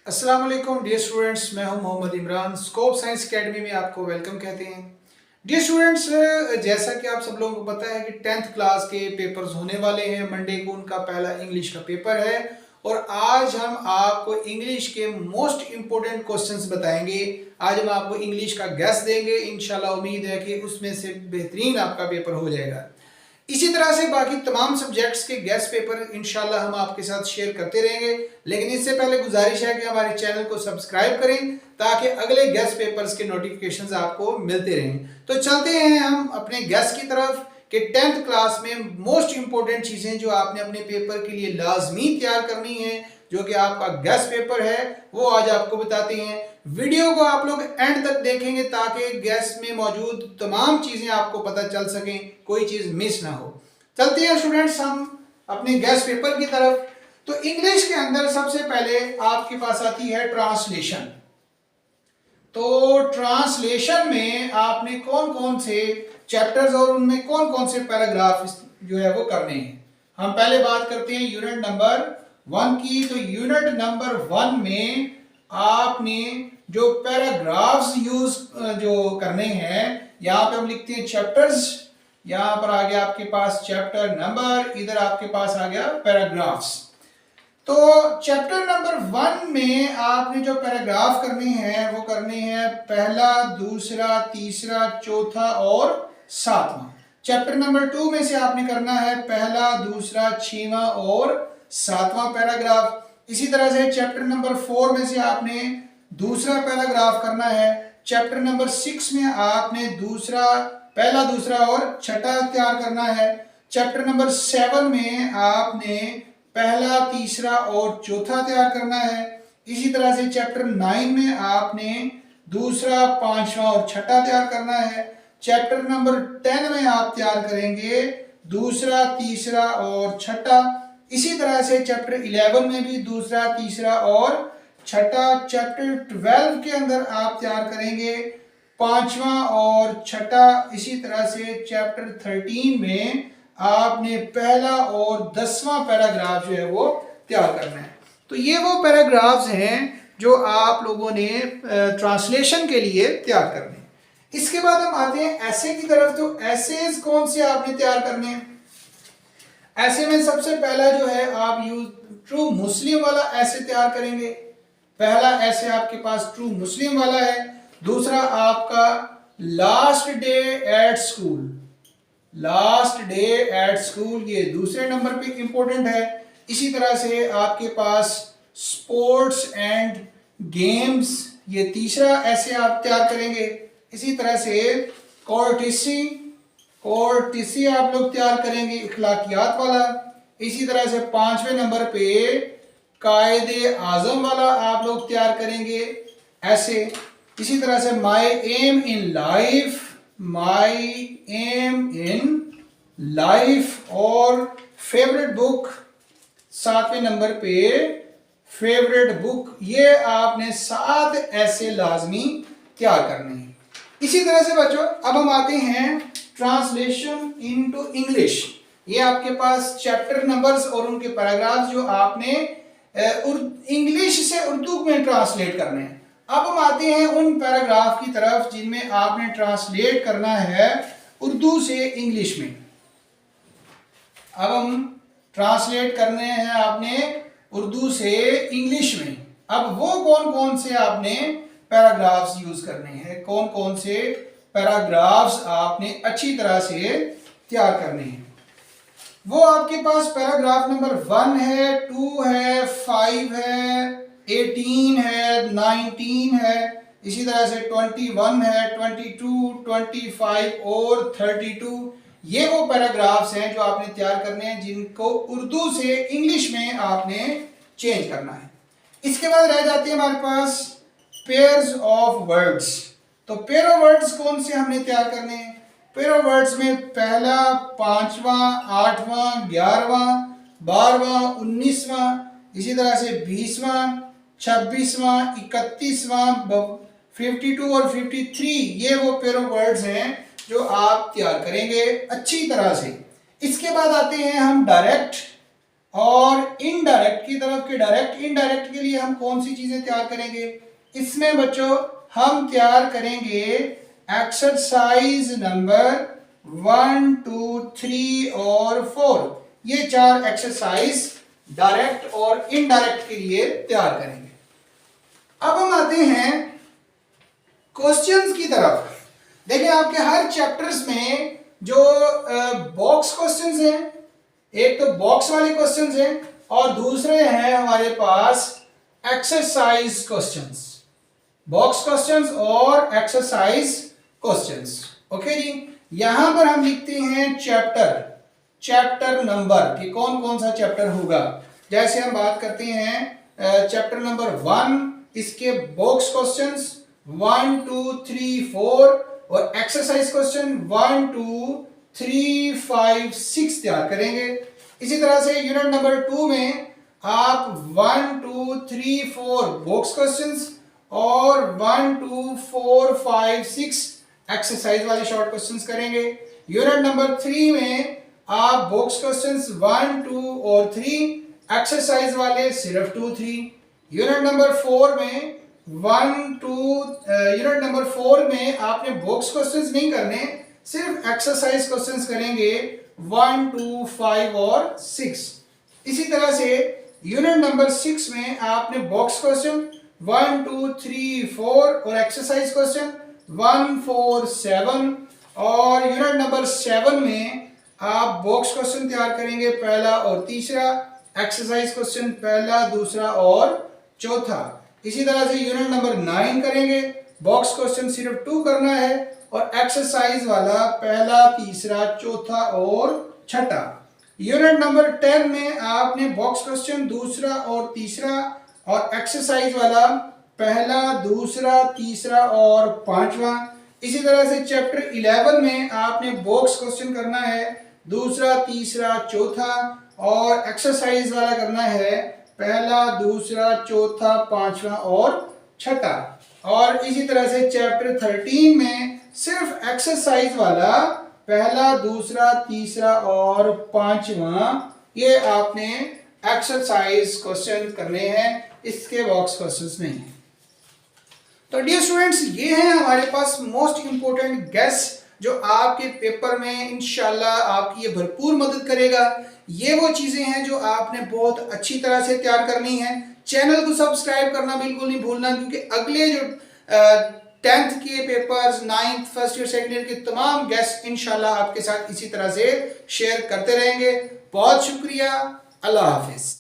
अस्सलाम वालेकुम dear students, मैं हूं Mohammad Imran. Scope science academy में आपको वेलकम कहते हैं। डियर स्टूडेंट्स, जैसा कि आप सब लोगों को पता है कि 10th क्लास के पेपर्स होने वाले हैं। मंडे को उनका पहला इंग्लिश का पेपर है और आज हम आपको इंग्लिश के मोस्ट इंपोर्टेंट क्वेश्चंस बताएंगे। आज हम आपको इंग्लिश का गैस देंगे। इंशाल्लाह उम्मीद है कि उसमें से बेहतरीन आपका पेपर हो जाएगा। इसी तरह से बाकी तमाम सब्जेक्ट्स के गेस्ट पेपर इंशाल्लाह हम आपके साथ शेयर करते रहेंगे, लेकिन इससे पहले गुजारिश है कि हमारे चैनल को सब्सक्राइब करें ताकि अगले गेस्ट पेपर्स के नोटिफिकेशंस आपको मिलते रहें। तो चलते हैं हम अपने गेस्ट की तरफ कि 10th क्लास में मोस्ट इंपॉर्टेंट चीजें जो आपने अपने पेपर के लिए लाजमी तैयार करनी है, जो कि आपका गेस्ट पेपर है, वो आज आपको बताते हैं। वीडियो को आप लोग एंड तक देखेंगे ताकि गेस्ट में मौजूद तमाम चीजें आपको पता चल सकें, कोई चीज मिस ना हो। चलते हैं स्टूडेंट्स हम अपने गेस्ट पेपर की तरफ। तो इंग्लिश के अंदर सबसे पहले आपके पास आती है ट्रांसलेशन। तो ट्रांसलेशन में आपने कौन कौन से चैप्टर्स और उनमें कौन कौन से पैराग्राफ जो है वो करने हैं। हम पहले बात करते हैं यूनिट नंबर 1 की। तो यूनिट नंबर 1 में आपने जो पैराग्राफ्स यूज जो करने हैं, यहाँ पे हम लिखते हैं चैप्टर्स, यहाँ पर आ गया आपके पास चैप्टर नंबर, इधर आपके पास आ गया पैराग्राफ्स। तो चैप्टर नंबर 1 में आपने जो पैराग्राफ करने हैं वो करने हैं पहला, दूसरा, तीसरा, चौथा और 7वां। चैप्टर नंबर 2 में से आपने करना है पहला, दूसरा, 6वां और 7वां पैराग्राफ। इसी तरह से चैप्टर नंबर 4 में से आपने दूसरा पैराग्राफ करना है। चैप्टर नंबर 6 में आपने पहला, दूसरा और छठा तैयार करना है। चैप्टर नंबर 7 में आपने पहला, तीसरा और चौथा तैयार करना है। इसी तरह से चैप्टर 9 में आपने दूसरा, पांचवा और छठा तैयार करना है। चैप्टर नंबर 10 में आप तैयार करेंगे दूसरा, तीसरा और छठा। इसी तरह से चैप्टर 11 में भी दूसरा, तीसरा और छठा। चैप्टर 12 के अंदर आप तैयार करेंगे पांचवा और छठा। इसी तरह से चैप्टर 13 में आपने पहला और 10वां पैराग्राफ जो है वो तैयार करना है। तो ये वो पैराग्राफ्स हैं जो आप लोगों ने ट्रांसलेशन के लिए तैयार करने हैं। इसके बाद हम आते हैं ऐसे की तरफ। तो ऐसेज कौन से आपने तैयार करने हैं? ऐसे में सबसे पहला जो है आप ट्रू मुस्लिम वाला ऐसे तैयार करेंगे। पहला ऐसे आपके पास ट्रू मुस्लिम वाला है। दूसरा आपका last day at school, last day at school, ये दूसरे नंबर पे इंपॉर्टेंट है। इसी तरह से आपके पास स्पोर्ट्स एंड गेम्स, ये तीसरा ऐसे आप तैयार करेंगे। इसी तरह से कोर्टिसी आप लोग तैयार करेंगे, इखलाकियात वाला। इसी तरह से 5वें नंबर पे कायदे आजम वाला आप लोग तैयार करेंगे ऐसे। इसी तरह से माई एम इन लाइफ और फेवरेट बुक 7वें नंबर पे फेवरेट बुक। ये आपने 7 ऐसे लाजमी तैयार करने हैं। इसी तरह से बच्चों अब हम आते हैं ट्रांसलेशन इनटू इंग्लिश। ये आपके पास चैप्टर नंबर्स और उनके पैराग्राफ्स जो आपने इंग्लिश से उर्दू में ट्रांसलेट करने हैं। अब हम आते हैं उन पैराग्राफ की तरफ जिनमें आपने ट्रांसलेट करना है उर्दू से इंग्लिश में। अब हम ट्रांसलेट करने हैं आपने उर्दू से इंग्लिश में। अब वो कौन कौन से आपने पैराग्राफ्स यूज करने हैं, कौन कौन से पैराग्राफ्स आपने अच्छी तरह से तैयार करने हैं। वो आपके पास पैराग्राफ नंबर 1 है, 2 है, 5 है, 18 है, 19 है, इसी तरह से 21 है, 22, 25 और 32। ये वो पैराग्राफ्स हैं जो आपने तैयार करने हैं जिनको उर्दू से इंग्लिश में आपने चेंज करना है। इसके बाद रह जाती है हमारे पास पेयर्स ऑफ वर्ड्स। तो पेयर ऑफ वर्ड्स कौन से हमने तैयार करने हैं? पेयर ऑफ वर्ड्स में पहला, 5वां, 8वां, 11वां, 12वां, 19वां, इसी तरह से 20वां, 26वां, 31वां, 52 और 53, ये वो पेयर ऑफ वर्ड्स हैं जो आप तैयार करेंगे अच्छी तरह से। इसके बाद आते हैं हम डायरेक्ट और इनडायरेक्ट की तरफ के डायरेक्ट इनडायरेक्ट के लिए हम कौन सी चीजें तैयार करेंगे? इसमें बच्चों हम तैयार करेंगे एक्सरसाइज नंबर 1, 2, 3 और 4। ये 4 एक्सरसाइज डायरेक्ट और इनडायरेक्ट के लिए तैयार करेंगे। अब हम आते हैं क्वेश्चंस की तरफ। देखिए आपके हर चैप्टर्स में जो बॉक्स क्वेश्चंस हैं, एक तो बॉक्स वाले क्वेश्चंस हैं और दूसरे हैं हमारे पास एक्सरसाइज क्वेश्चंस। बॉक्स क्वेश्चंस और एक्सरसाइज क्वेश्चंस। ओके जी, यहां पर हम लिखते हैं चैप्टर नंबर कि कौन कौन सा चैप्टर होगा। जैसे हम बात करते हैं चैप्टर नंबर 1, इसके बॉक्स क्वेश्चंस 1, 2, 3, 4 और एक्सरसाइज क्वेश्चन 1, 2, 3, 5, 6 तैयार करेंगे। इसी तरह से यूनिट नंबर 2 में आप 1, 2, 3, 4 बॉक्स क्वेश्चंस और 1, 2, 4, 5, 6 एक्सरसाइज वाले शॉर्ट क्वेश्चंस करेंगे। यूनिट नंबर 3 में आप बॉक्स क्वेश्चंस 1, 2 और 3, एक्सरसाइज वाले सिर्फ 2, 3। यूनिट नंबर 4 में 1, 2 यूनिट नंबर 4 में आपने बॉक्स क्वेश्चंस नहीं करने, सिर्फ एक्सरसाइज क्वेश्चंस करेंगे 1, 2, 5 और 6। इसी तरह से यूनिट नंबर 6 में आपने बॉक्स क्वेश्चन 1, 2, 3, 4 और एक्सरसाइज क्वेश्चन 1, 4, 7 और यूनिट नंबर 7 में आप बॉक्स क्वेश्चन तैयार करेंगे पहला और तीसरा, एक्सरसाइज क्वेश्चन पहला, दूसरा और चौथा। इसी तरह से यूनिट नंबर 9 करेंगे, बॉक्स क्वेश्चन सिर्फ 2 करना है और एक्सरसाइज वाला पहला, तीसरा, चौथा और छठा। यूनिट नंबर 10 में आपने बॉक्स क्वेश्चन दूसरा और तीसरा और एक्सरसाइज वाला पहला, दूसरा, तीसरा और पांचवा। इसी तरह से चैप्टर 11 में आपने बॉक्स क्वेश्चन करना है दूसरा, तीसरा, चौथा और एक्सरसाइज वाला करना है पहला, दूसरा, चौथा, पांचवा और छठा। और इसी तरह से चैप्टर 13 में सिर्फ एक्सरसाइज वाला पहला, दूसरा, तीसरा और पांचवा, ये आपने एक्सरसाइज क्वेश्चन करने हैं, इसके बॉक्स क्वेश्चंस नहीं है। तो डियर स्टूडेंट्स, ये है हमारे पास मोस्ट इंपोर्टेंट गेस जो आपके पेपर में इंशाल्लाह आपकी ये भरपूर मदद करेगा। ये वो चीजें हैं जो आपने बहुत अच्छी तरह से तैयार करनी है। चैनल को सब्सक्राइब करना बिल्कुल नहीं भूलना, क्योंकि अगले जो 10th के papers, 9th, first year, second year के तमाम गेस्ट इंशाल्लाह आपके साथ इसी तरह से शेयर करते रहेंगे। बहुत शुक्रिया, अल्लाह हाफिज।